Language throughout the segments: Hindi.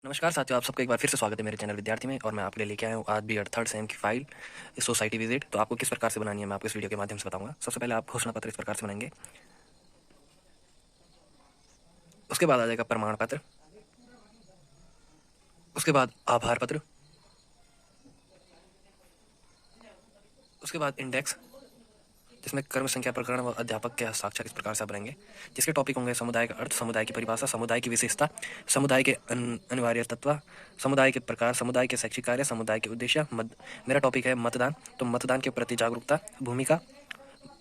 नमस्कार साथियों, आप सबका एक बार फिर से स्वागत है मेरे चैनल विद्यार्थी में। और मैं आपके लिए लेके आया हूँ आज भी थर्ड सेम की फाइल सोसाइटी विजिट। तो आपको किस प्रकार से बनानी है मैं आपको इस वीडियो के माध्यम से बताऊंगा। सबसे पहले आप घोषणा पत्र इस प्रकार से बनाएंगे। उसके बाद आ जाएगा प्रमाण पत्र, उसके बाद आभार पत्र, उसके बाद इंडेक्स जिसमें कर्म संख्या, प्रकरण व अध्यापक के हस्ताक्षर इस प्रकार से आप बनाएंगे। जिसके टॉपिक होंगे समुदाय का अर्थ, समुदाय की परिभाषा, समुदाय की विशेषता, समुदाय के अनिवार्य तत्व, समुदाय के प्रकार, समुदाय के शैक्षिक कार्य, समुदाय के उद्देश्य। मेरा टॉपिक है मतदान, तो मतदान के प्रति जागरूकता, भूमिका,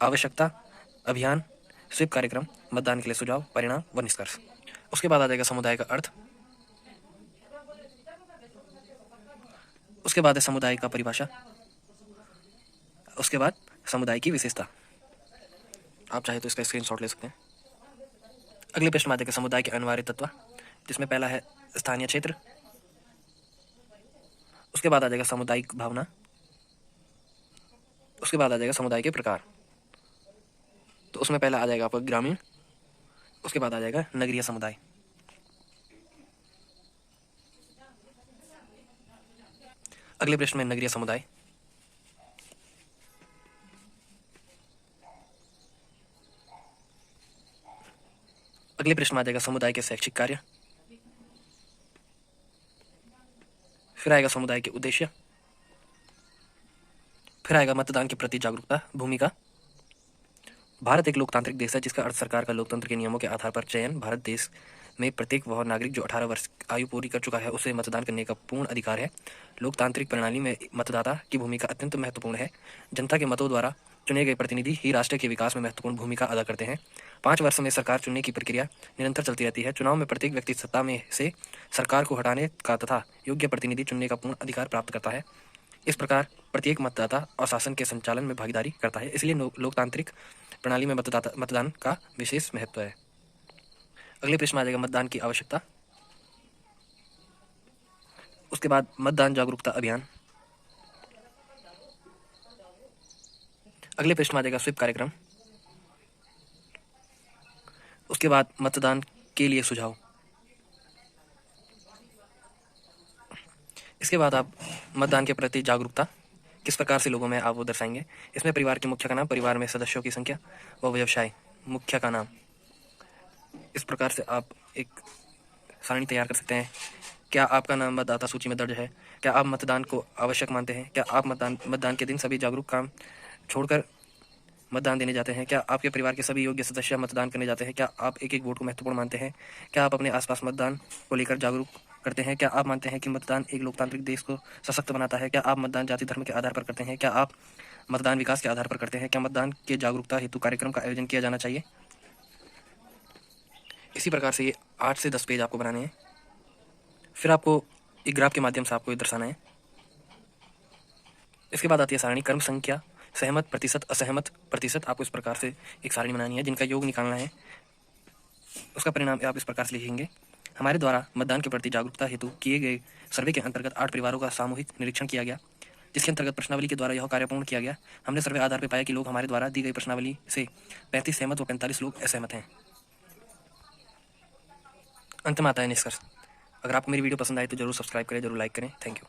आवश्यकता, अभियान, स्वीप कार्यक्रम, मतदान के लिए सुझाव, परिणाम व निष्कर्ष। उसके बाद आ जाएगा समुदाय का अर्थ, उसके बाद है समुदाय का परिभाषा, उसके बाद समुदाय की विशेषता। आप चाहे तो इसका स्क्रीनशॉट ले सकते हैं। अगले प्रश्न में आ जाएगा समुदाय के अनिवार्य तत्व, जिसमें पहला है स्थानीय क्षेत्र, उसके बाद आ जाएगा सामुदायिक भावना, उसके बाद आ जाएगा समुदाय के प्रकार। तो उसमें पहला आ जाएगा आपका ग्रामीण, उसके बाद आ जाएगा नगरीय समुदाय। अगले प्रश्न में नगरीय समुदाय, अगले प्रश्न में आ जाएगा समुदाय के शैक्षिक कार्य, फिर आएगा समुदाय के उद्देश्य, फिर आएगा मतदान के प्रति जागरूकता, भूमिका। भारत एक लोकतांत्रिक देश है जिसका अर्थ सरकार का लोकतंत्र के नियमों के आधार पर चयन। भारत देश में प्रत्येक वह नागरिक जो 18 वर्ष आयु पूरी कर चुका है उसे मतदान करने का पूर्ण अधिकार है। लोकतांत्रिक प्रणाली में मतदाता की भूमिका अत्यंत महत्वपूर्ण है। जनता के मतों द्वारा चुने गए प्रतिनिधि ही राष्ट्र के विकास में महत्वपूर्ण भूमिका अदा करते हैं। 5 वर्ष में सरकार चुनने की प्रक्रिया निरंतर चलती रहती है। चुनाव में प्रत्येक व्यक्ति सत्ता में से सरकार को हटाने का तथा योग्य प्रतिनिधि चुनने का पूर्ण अधिकार प्राप्त करता है। इस प्रकार प्रत्येक मतदाता और शासन के संचालन में भागीदारी करता है। इसलिए लोकतांत्रिक प्रणाली में मतदान का विशेष महत्व है। अगले प्रश्न आ जाएगा मतदान की आवश्यकता, उसके बाद मतदान जागरूकता अभियान, अगले प्रश्न आ जाएगा स्वीप कार्यक्रम, उसके बाद मतदान के लिए सुझाव। इसके बाद आप मतदान के प्रति जागरूकता किस प्रकार से लोगों में आप वो दर्शाएंगे। इसमें परिवार के मुख्य का नाम, परिवार में सदस्यों की संख्या व व्यवसाय मुख्य का नाम। इस प्रकार से आप एक सारणी तैयार कर सकते हैं। क्या आपका नाम मतदाता सूची में दर्ज है? क्या आप मतदान को आवश्यक मानते हैं? क्या आप मतदान के दिन सभी जागरूक काम छोड़कर मतदान देने जाते हैं? क्या आपके परिवार के सभी योग्य सदस्य मतदान करने जाते हैं? क्या आप एक एक वोट को महत्वपूर्ण मानते हैं? क्या आप अपने आसपास मतदान को लेकर जागरूक करते हैं? क्या आप मानते हैं कि मतदान एक लोकतांत्रिक देश को सशक्त बनाता है? क्या आप मतदान जाति धर्म के आधार पर करते हैं? क्या आप मतदान विकास के आधार पर करते हैं? क्या मतदान के जागरूकता हेतु कार्यक्रम का आयोजन किया जाना चाहिए? इसी प्रकार से ये 8 से 10 पेज आपको बनाने हैं। फिर आपको एक ग्राफ के माध्यम से आपको ये दर्शाना है। इसके बाद आती है सारणी कर्म संख्या, सहमत प्रतिशत, असहमत प्रतिशत। आपको इस प्रकार से एक सारणी बनानी है जिनका योग निकालना है। उसका परिणाम आप इस प्रकार से लिखेंगे। हमारे द्वारा मतदान के प्रति जागरूकता हेतु किए गए सर्वे के अंतर्गत 8 परिवारों का सामूहिक निरीक्षण किया गया, जिसके अंतर्गत प्रश्नावली के द्वारा यह कार्य पूर्ण किया गया। हमने सर्वे आधार पर पाया कि लोग हमारे द्वारा दी गई प्रश्नावली से 35 सहमत व 45 लोग असहमत हैं। अंत में आता है निष्कर्ष। अगर आपको मेरी वीडियो पसंद आए तो जरूर सब्सक्राइब करें, जरूर लाइक करें। Thank you.